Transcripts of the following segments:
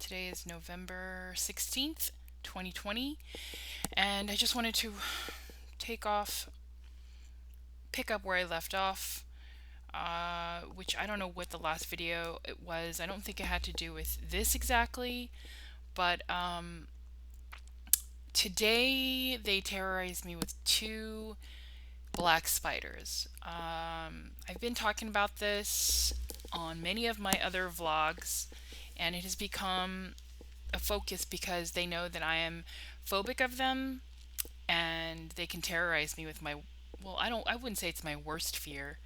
Today is November 16th, 2020, and I just wanted to take off, pick up where I left off, which I don't know what the last video it was. I don't think it had to do with this exactly, but today they terrorized me with two black spiders. I've been talking about this on many of my other vlogs, and it has become a focus because they know that I am phobic of them and they can terrorize me with my, well, I wouldn't say it's my worst fear,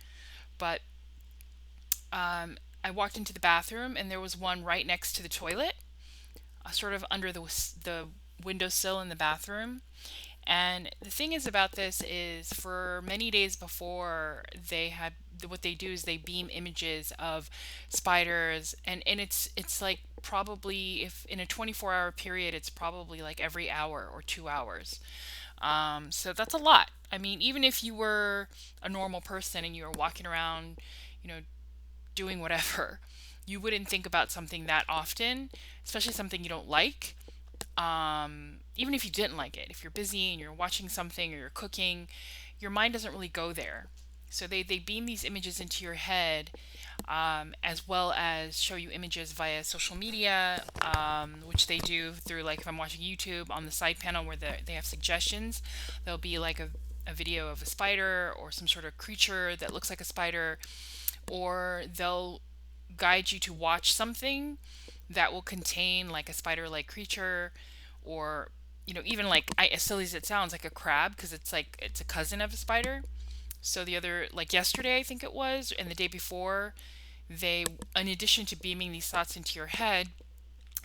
but I walked into the bathroom and there was one right next to the toilet, sort of under the windowsill in the bathroom. And the thing is about this is for many days before, they had, what they do is they beam images of spiders, and it's like probably, if in a 24-hour period, it's probably like every hour or 2 hours. So that's a lot. I mean, even if you were a normal person and you were walking around, you know, doing whatever, you wouldn't think about something that often, especially something you don't like. Even if you didn't like it, if you're busy and you're watching something or you're cooking, your mind doesn't really go there. So they beam these images into your head, as well as show you images via social media, which they do through, like if I'm watching YouTube on the side panel where they have suggestions, there'll be like a video of a spider or some sort of creature that looks like a spider, or they'll guide you to watch something that will contain like a spider-like creature, or even like, as silly as it sounds, like a crab, because it's like it's a cousin of a spider. So the other, like yesterday I think it was, and the day before, they, in addition to beaming these thoughts into your head,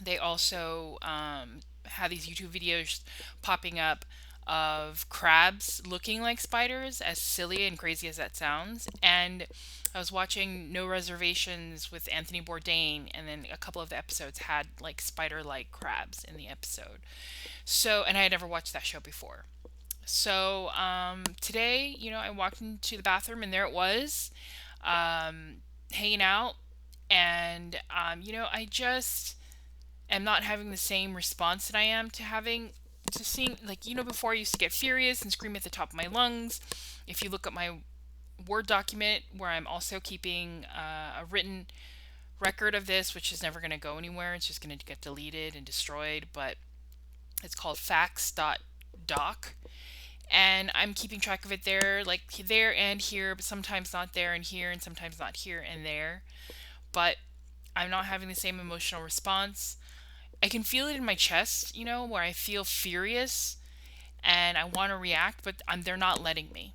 they also have these YouTube videos popping up of crabs looking like spiders, as silly and crazy as that sounds. And I was watching No Reservations with Anthony Bourdain, and then a couple of the episodes had like spider-like crabs in the episode. So, and I had never watched that show before. So today, I walked into the bathroom and there it was, hanging out, and I just am not having the same response that I am to having to seeing, like, before I used to get furious and scream at the top of my lungs. If you look at my Word document where I'm also keeping a written record of this, which is never going to go anywhere, it's just going to get deleted and destroyed, but it's called facts.doc, and I'm keeping track of it there, like there and here, but sometimes not there and here, and sometimes not here and there. But I'm not having the same emotional response. I can feel it in my chest, where I feel furious and I want to react, but they're not letting me.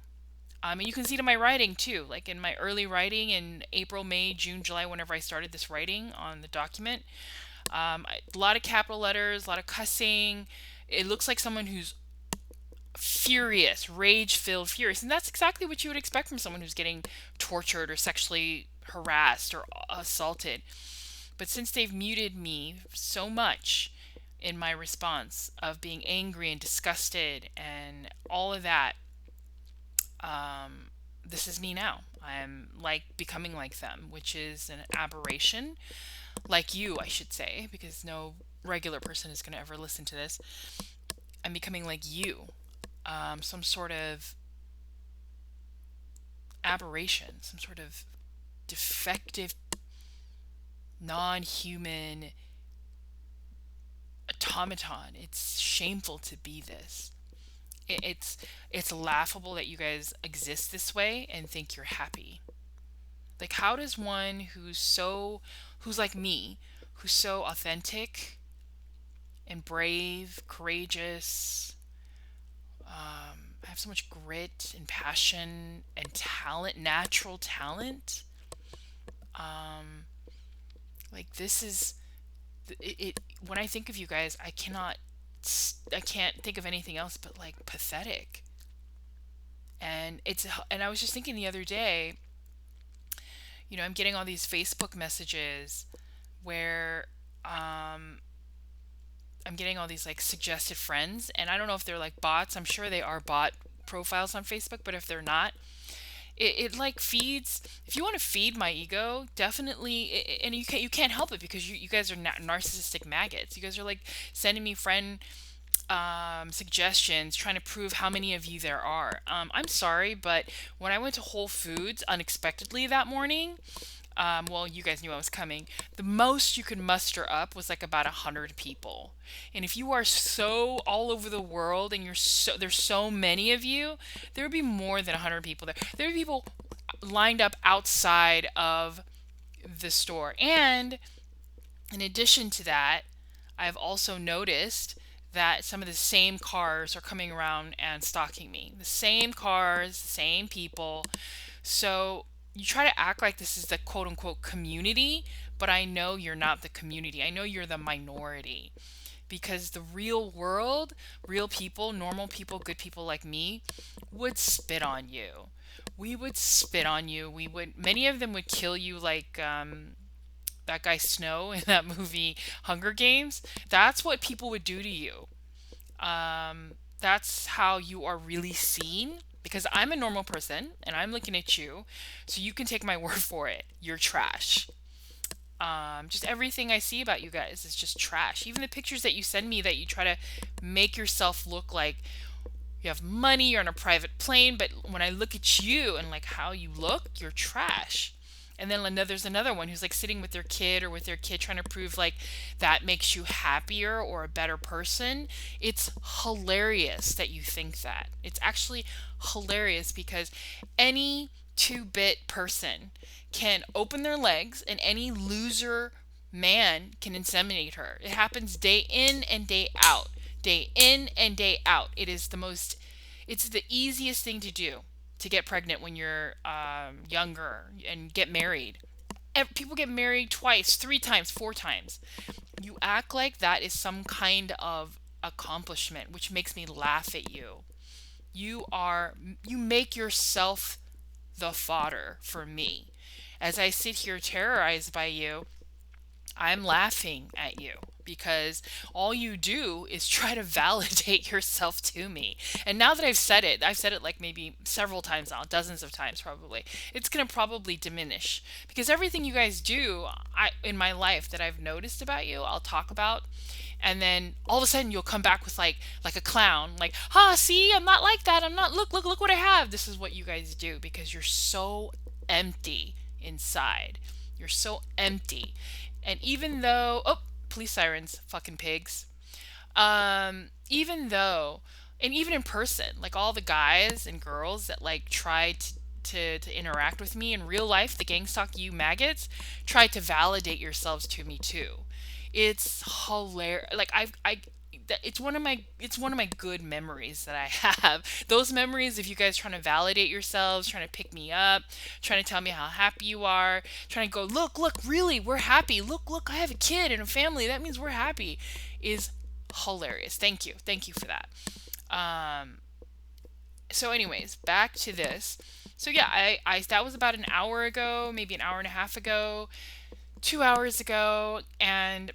And you can see it in my writing too, like in my early writing in April, May, June, July, whenever I started this writing on the document. A lot of capital letters, a lot of cussing. It looks like someone who's furious, rage-filled, furious. And that's exactly what you would expect from someone who's getting tortured or sexually harassed or assaulted. But since they've muted me so much in my response of being angry and disgusted and all of that, this is me now. I'm like becoming like them, which is an aberration. Like you, I should say, because no regular person is going to ever listen to this. I'm becoming like you, some sort of aberration, some sort of defective, non-human automaton. It's shameful to be this. It's laughable that you guys exist this way and think you're happy. Like, how does one who's like me, who's so authentic and brave, courageous, have so much grit and passion and talent, natural talent, like this is it. When I think of you guys, I can't think of anything else but like pathetic. And I was just thinking the other day, I'm getting all these Facebook messages where I'm getting all these like suggested friends, and I don't know if they're like bots. I'm sure they are bot profiles on Facebook, but if they're not, it like feeds. If you want to feed my ego, definitely, and you can't help it because you guys are narcissistic maggots. You guys are like sending me friend suggestions, trying to prove how many of you there are. I'm sorry, but when I went to Whole Foods unexpectedly that morning, well, you guys knew I was coming. The most you could muster up was like about 100 people. And if you are so all over the world and there's so many of you, there would be more than 100 people there. There would be people lined up outside of the store. And in addition to that, I've also noticed that some of the same cars are coming around and stalking me. The same cars, same people. So you try to act like this is the quote unquote community, but I know you're not the community. I know you're the minority because the real world, real people, normal people, good people like me would spit on you. We would spit on you. Many of them would kill you like that guy Snow in that movie Hunger Games. That's what people would do to you. That's how you are really seen because I'm a normal person and I'm looking at you. So you can take my word for it. You're trash. Just everything I see about you guys is just trash. Even the pictures that you send me that you try to make yourself look like you have money, you're on a private plane, but when I look at you and like how you look, you're trash. And then there's another one who's like sitting with their kid or with their kid trying to prove like that makes you happier or a better person. It's hilarious that you think that. It's actually hilarious because any two-bit person can open their legs and any loser man can inseminate her. It happens day in and day out. Day in and day out. It's the easiest thing to do to get pregnant when you're younger and get married. People get married twice, 3 times, 4 times. You act like that is some kind of accomplishment, which makes me laugh at you. You make yourself the fodder for me. As I sit here terrorized by you, I'm laughing at you because all you do is try to validate yourself to me. And now that I've said it like maybe several times now, dozens of times probably. It's going to probably diminish because everything you guys do in my life that I've noticed about you, I'll talk about and then all of a sudden you'll come back with like a clown, like, see, I'm not like that. I'm not look what I have. This is what you guys do because you're so empty inside. You're so empty. And even though, oh, police sirens, fucking pigs. Even though, and even in person, like all the guys and girls that like tried to interact with me in real life, the gang stalk you maggots, tried to validate yourselves to me too. It's hilarious. Like it's one of my good memories that I have. Those memories of you guys trying to validate yourselves, trying to pick me up, trying to tell me how happy you are, trying to go, look, really, we're happy. Look, I have a kid and a family. That means we're happy. Is hilarious. Thank you for that. Um, so, anyways, back to this. So yeah, I that was about an hour ago, maybe an hour and a half ago, 2 hours ago, and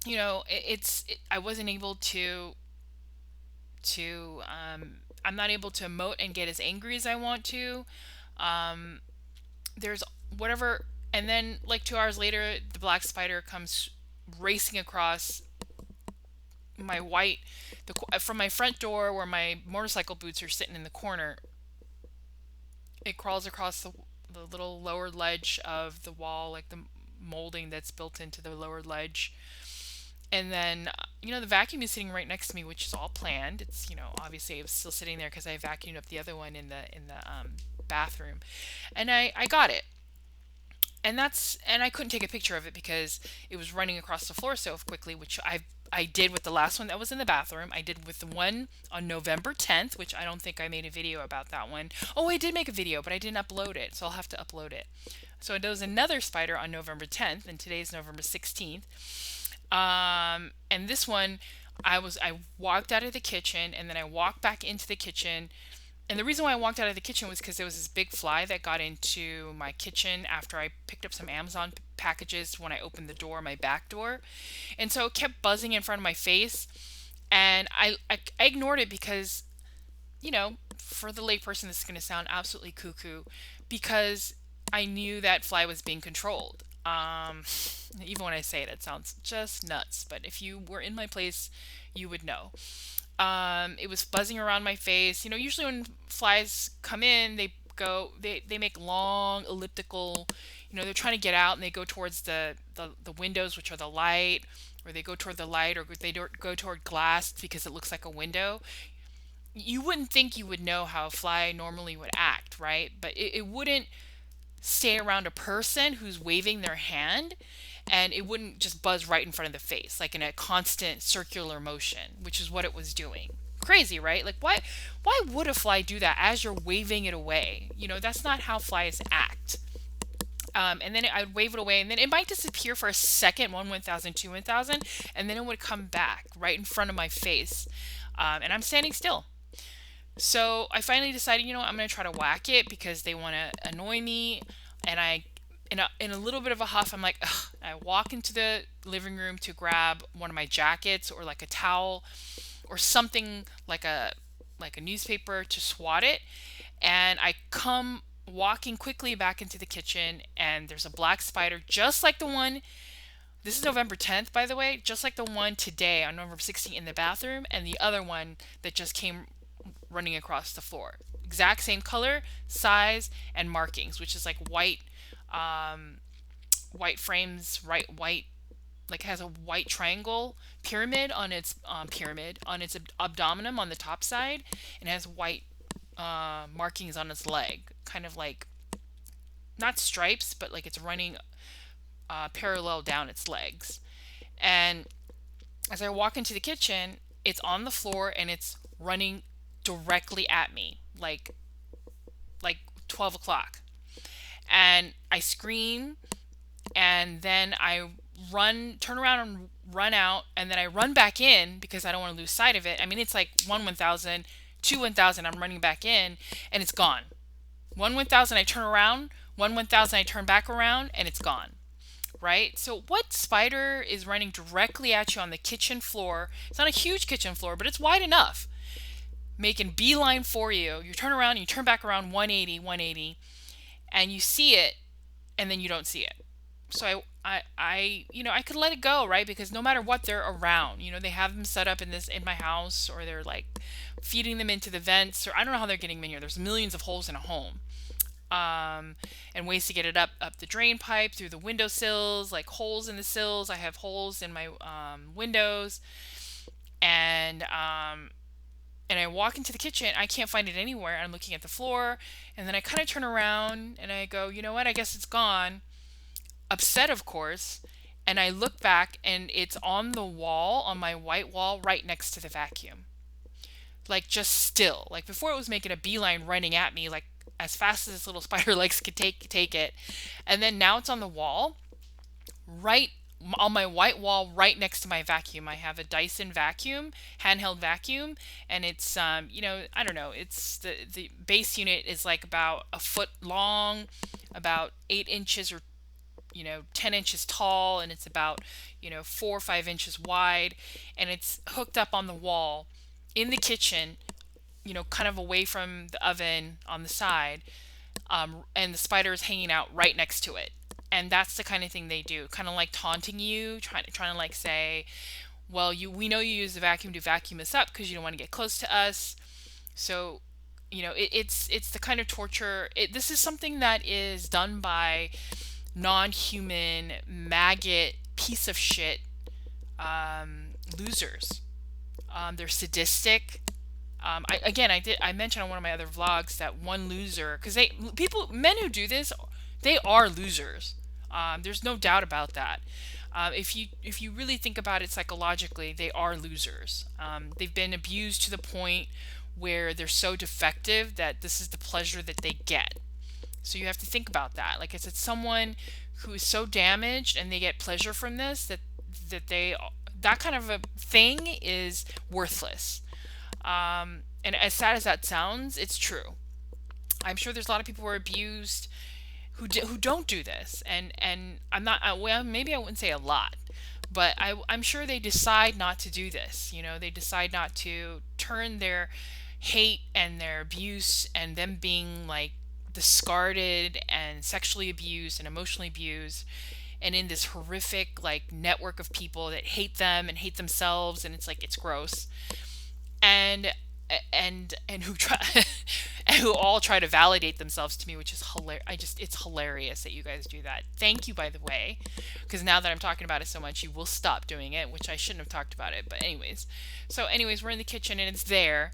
I wasn't able to I'm not able to emote and get as angry as I want to. Um, there's whatever, and then like 2 hours later, the black spider comes racing across my white from my front door where my motorcycle boots are sitting in the corner. It crawls across the little lower ledge of the wall, like the molding that's built into the lower ledge. And then, the vacuum is sitting right next to me, which is all planned. It's, obviously it was still sitting there because I vacuumed up the other one in the bathroom, and I got it. And I couldn't take a picture of it because it was running across the floor so quickly, which I did with the last one that was in the bathroom. I did with the one on November 10th, which I don't think I made a video about that one. Oh, I did make a video, but I didn't upload it, so I'll have to upload it. So there was another spider on November 10th, and today's November 16th. And this one, I walked out of the kitchen and then I walked back into the kitchen. And the reason why I walked out of the kitchen was because there was this big fly that got into my kitchen after I picked up some Amazon packages when I opened the door, my back door. And so it kept buzzing in front of my face. And I ignored it because for the layperson, this is going to sound absolutely cuckoo because I knew that fly was being controlled. Even when I say it, it sounds just nuts. But if you were in my place, you would know. It was buzzing around my face. Usually when flies come in, they make long elliptical, they're trying to get out and they go towards the windows, which are the light, or they go toward the light, or they don't go toward glass because it looks like a window. You wouldn't think you would know how a fly normally would act, right? But it wouldn't stay around a person who's waving their hand, and it wouldn't just buzz right in front of the face, like in a constant circular motion, which is what it was doing. Crazy, right? Like, why would a fly do that as you're waving it away? That's not how flies act. And then I'd wave it away, and then it might disappear for a second, 1,000, 2, 1,000, and then it would come back right in front of my face. And I'm standing still. So I finally decided, I'm going to try to whack it because they want to annoy me. And in a little bit of a huff, I'm like, ugh. I walk into the living room to grab one of my jackets or like a towel or something like a newspaper to swat it. And I come walking quickly back into the kitchen, and there's a black spider just like the one. This is November 10th, by the way, just like the one today on November 16th in the bathroom, and the other one that just came running across the floor. Exact same color, size, and markings, which is like um, white frames, right? White, like has a white triangle pyramid on its abdomen on the top side, and has white markings on its leg, kind of like not stripes, but like it's running parallel down its legs. And as I walk into the kitchen, it's on the floor and it's running directly at me, like 12 o'clock. And I scream, and then I turn around and run out, and then I run back in because I don't want to lose sight of it. I mean, it's like 1,000, 2,000. I'm running back in, and it's gone. 1,000, I turn around. 1,000, I turn back around, and it's gone. Right? So what spider is running directly at you on the kitchen floor? It's not a huge kitchen floor, but it's wide enough. Making beeline for you. You turn around and you turn back around 180, 180, and you see it, and then you don't see it. So I could let it go, right? Because no matter what, they're around. They have them set up in my house, or they're like feeding them into the vents, or I don't know how they're getting them in here. There's millions of holes in a home. And ways to get it up the drain pipe, through the windowsills, like holes in the sills. I have holes in my windows, and I walk into the kitchen. I can't find it anywhere. I'm looking at the floor, and then I kind of turn around and I go, you know what? I guess it's gone. Upset, of course. And I look back, and it's on the wall, on my white wall, right next to the vacuum. Like just still. Like before, it was making a beeline running at me, like as fast as its little spider legs could take it. And then now it's on the wall, right on my white wall, right next to my vacuum. I have a Dyson vacuum, handheld vacuum, and it's I don't know, it's the base unit is like about a foot long, about 8 inches or 10 inches tall, and it's about 4 or 5 inches wide, and it's hooked up on the wall in the kitchen, kind of away from the oven on the side, and the spider is hanging out right next to it. And that's the kind of thing they do, kind of like taunting you, trying to like say, well, we know you use the vacuum to vacuum us up because you don't want to get close to us. So, it's the kind of torture. This is something that is done by non-human maggot piece of shit losers. They're sadistic. I mentioned on one of my other vlogs that one loser, because men who do this, they are losers. There's no doubt about that. If you really think about it psychologically, they are losers. They've been abused to the point where they're so defective that this is the pleasure that they get. So you have to think about that. Like, it's someone who is so damaged and they get pleasure from this that kind of a thing is worthless. And as sad as that sounds, it's true. I'm sure there's a lot of people who are abused who don't do this, and I'm not well, maybe I wouldn't say a lot, but I'm sure they decide not to do this. They decide not to turn their hate and their abuse and them being like discarded and sexually abused and emotionally abused, and in this horrific like network of people that hate them and hate themselves, and it's like it's gross. And and who try and who all try to validate themselves to me, which is hilarious. It's hilarious that you guys do that. Thank you, by the way, because now that I'm talking about it so much, you will stop doing it, which I shouldn't have talked about it. But anyways, so anyways, we're in the kitchen and it's there.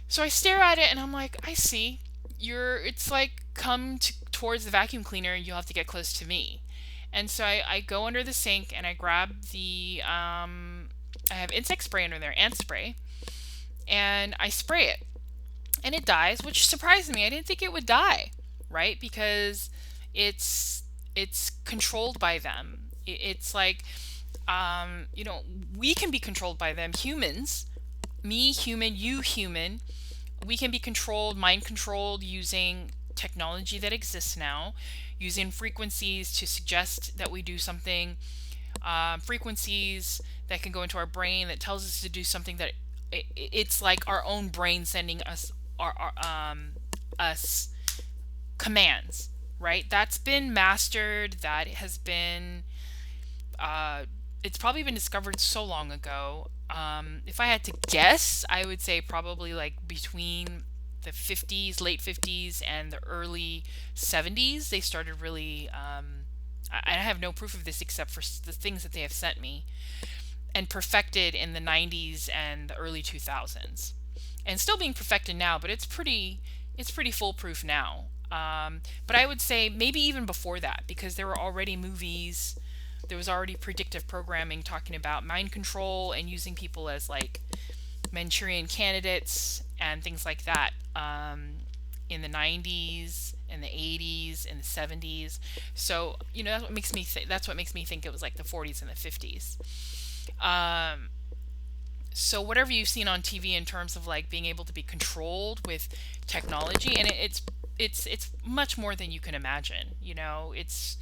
So I stare at it and I'm like, I see. It's like towards the vacuum cleaner and you'll have to get close to me. And so I go under the sink and I grab I have insect spray under there, ant spray, and I spray it. And it dies, which surprised me. I didn't think it would die, right? Because it's it's controlled by them. It's like, you know, we can be controlled by them, humans. Me, human, you, human. We can be controlled, mind controlled, using technology that exists now, using frequencies to suggest that we do something, frequencies that can go into our brain that tells us to do something that it's like our own brain sending us commands, right? That's been mastered. That has been it's probably been discovered so long ago. If I had to guess, I would say probably like between the 50s, late 50s, and the early 70s, they started really. I have no proof of this except for the things that they have sent me, and perfected in the 90s and the early 2000s, and still being perfected now. But it's pretty foolproof now. But I would say maybe even before that, because there were already movies, there was already predictive programming talking about mind control and using people as like Manchurian candidates and things like that, in the 90s and the 80s and the 70s. So, you know, that's what makes me think it was like the 40s and the 50s. Um, so whatever you've seen on TV in terms of like being able to be controlled with technology, and it's much more than you can imagine. You know, it's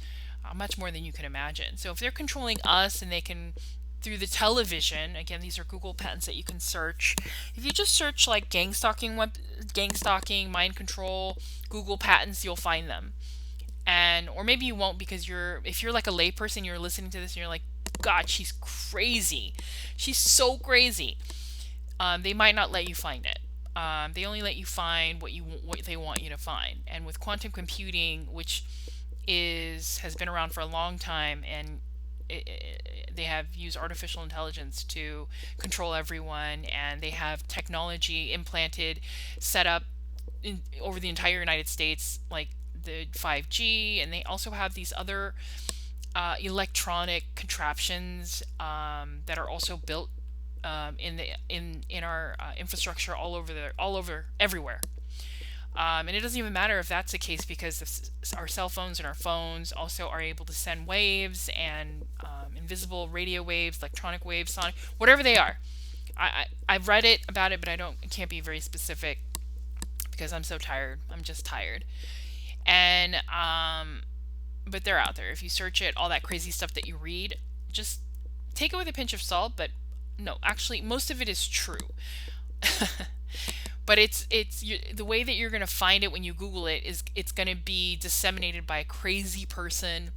much more than you can imagine. So if they're controlling us and they can through the television, again, these are Google patents that you can search. If you just search like gang stalking, mind control, Google patents, you'll find them. And or maybe you won't, because if you're like a layperson, you're listening to this and you're like, God, she's crazy. She's so crazy. They might not let you find it. They only let you find what they want you to find. And with quantum computing, which has been around for a long time, and they have used artificial intelligence to control everyone, and they have technology implanted, set up over the entire United States, like the 5G, and they also have these other electronic contraptions that are also built in our infrastructure all over everywhere. And it doesn't even matter if that's the case, because our cell phones and our phones also are able to send waves, and invisible radio waves, electronic waves, sonic, whatever they are. I've read about it, but I can't be very specific because I'm so tired. I'm just tired. And but they're out there. If you search it, all that crazy stuff that you read, just take it with a pinch of salt. But no, actually, most of it is true. But the way that you're going to find it when you Google it is it's going to be disseminated by a crazy person,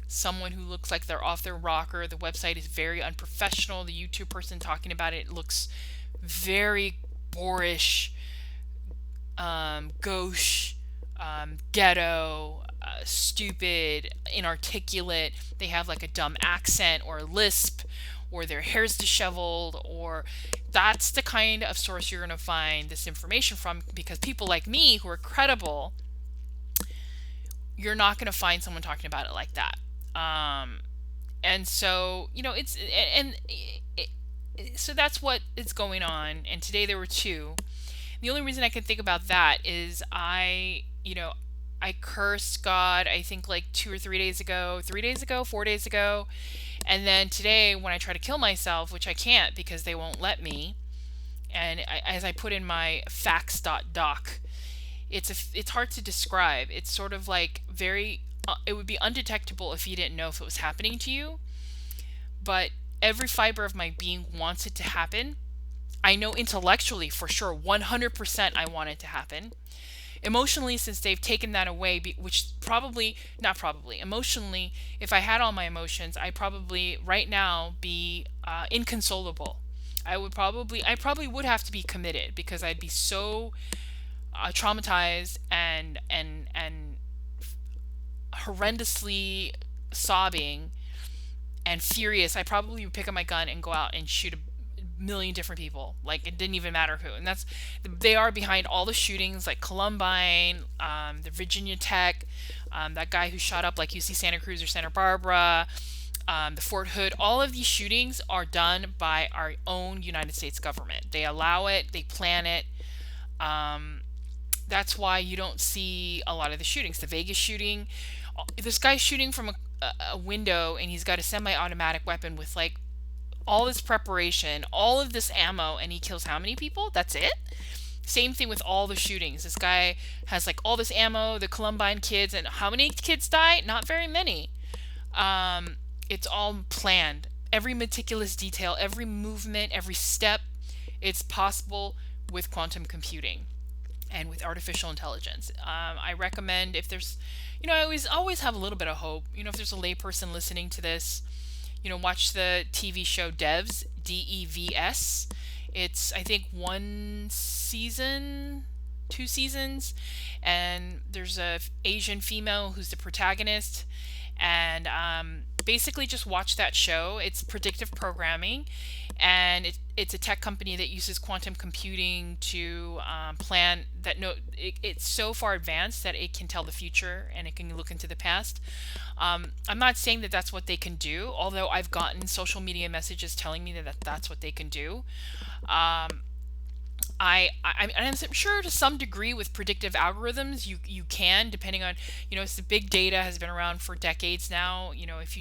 someone who looks like they're off their rocker. The website is very unprofessional. The YouTube person talking about it looks very boorish, gauche, ghetto, stupid, inarticulate. They have like a dumb accent or a lisp, or their hair's disheveled, or that's the kind of source you're going to find this information from, because people like me who are credible, you're not going to find someone talking about it like that. And so, you know, so that's what is going on. And today there were two. The only reason I can think about that is I cursed God, I think like 3 days ago, 4 days ago. And then today, when I try to kill myself, which I can't because they won't let me, and as I put in my facts.doc, it's hard to describe. It's sort of like it would be undetectable if you didn't know if it was happening to you. But every fiber of my being wants it to happen. I know intellectually for sure 100% I want it to happen. Emotionally, since they've taken that away, which probably, not probably, emotionally, if I had all my emotions, I'd probably right now be inconsolable. I probably would have to be committed because I'd be so traumatized and horrendously sobbing and furious. I probably would pick up my gun and go out and shoot a million different people. Like it didn't even matter who. And that's they are behind all the shootings, like Columbine, the Virginia Tech, that guy who shot up like UC Santa Cruz or Santa Barbara, the Fort Hood. All of these shootings are done by our own United States government. They allow it. They plan it. Um, that's why you don't see a lot of the shootings. The Vegas shooting, this guy's shooting from a window and he's got a semi-automatic weapon with like all this preparation, all of this ammo, and he kills how many people? That's it? Same thing with all the shootings. This guy has like all this ammo, the Columbine kids, and how many kids die? Not very many. It's all planned. Every meticulous detail, every movement, every step, it's possible with quantum computing and with artificial intelligence. I recommend if there's, I always have a little bit of hope. If there's a layperson listening to this, watch the TV show Devs, Devs. It's I think one season, 2 seasons, and there's a Asian female who's the protagonist, and basically just watch that show. It's predictive programming, and it's a tech company that uses quantum computing to plan that. No, it's so far advanced that it can tell the future and it can look into the past. I'm not saying that that's what they can do, although I've gotten social media messages telling me that that's what they can do. Um, I'm sure to some degree with predictive algorithms you can, depending on, it's the big data has been around for decades now. If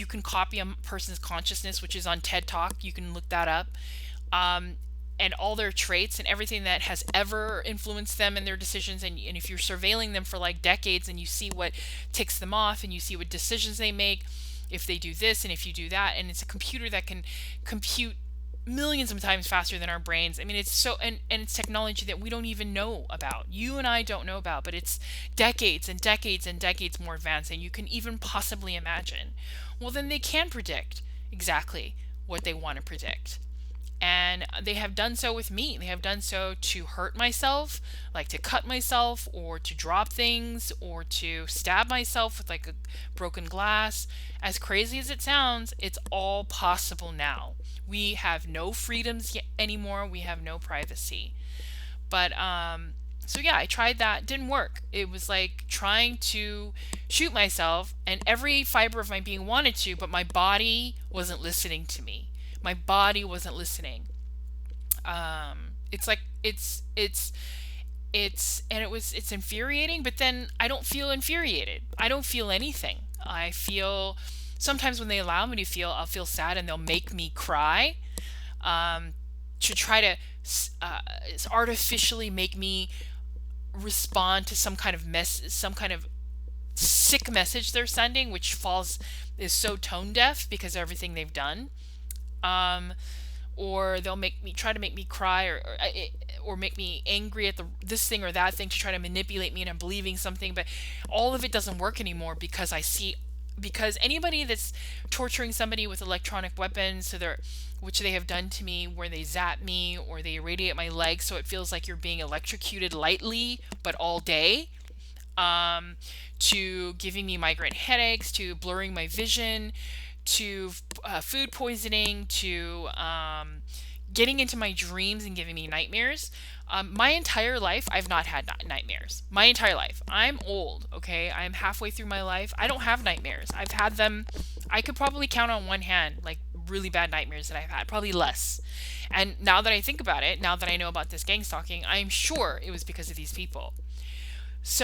you can copy a person's consciousness, which is on TED Talk, you can look that up, um, and all their traits and everything that has ever influenced them and their decisions, and if you're surveilling them for like decades and you see what ticks them off and you see what decisions they make, if they do this and if you do that, and it's a computer that can compute millions of times faster than our brains. I mean, it's so, and it's technology that we don't even know about. You and I don't know about, but it's decades and decades and decades more advanced than you can even possibly imagine. Well, then they can predict exactly what they want to predict. And they have done so with me. They have done so to hurt myself, like to cut myself, or to drop things, or to stab myself with like a broken glass. As crazy as it sounds, it's all possible now. We have no freedoms anymore. We have no privacy. But so yeah, I tried that. Didn't work. It was like trying to shoot myself, and every fiber of my being wanted to, but my body wasn't listening to me. My body wasn't listening. It's like it's infuriating, but then I don't feel infuriated. I don't feel anything. I feel sometimes when they allow me to feel, I'll feel sad and they'll make me cry, um, to try to uh, artificially make me respond to some kind of some kind of sick message they're sending, which falls is so tone deaf because of everything they've done. Um, or they'll make me try to make me cry, or make me angry at this thing or that thing to try to manipulate me into believing something. But all of it doesn't work anymore because anybody that's torturing somebody with electronic weapons, which they have done to me, where they zap me or they irradiate my legs so it feels like you're being electrocuted lightly but all day, um, to giving me migraine headaches, to blurring my vision, to food poisoning, to getting into my dreams and giving me nightmares. My entire life, I've not had nightmares. My entire life. I'm old, okay? I'm halfway through my life. I don't have nightmares. I've had them, I could probably count on one hand, like really bad nightmares that I've had, probably less. And now that I think about it, now that I know about this gang stalking, I'm sure it was because of these people.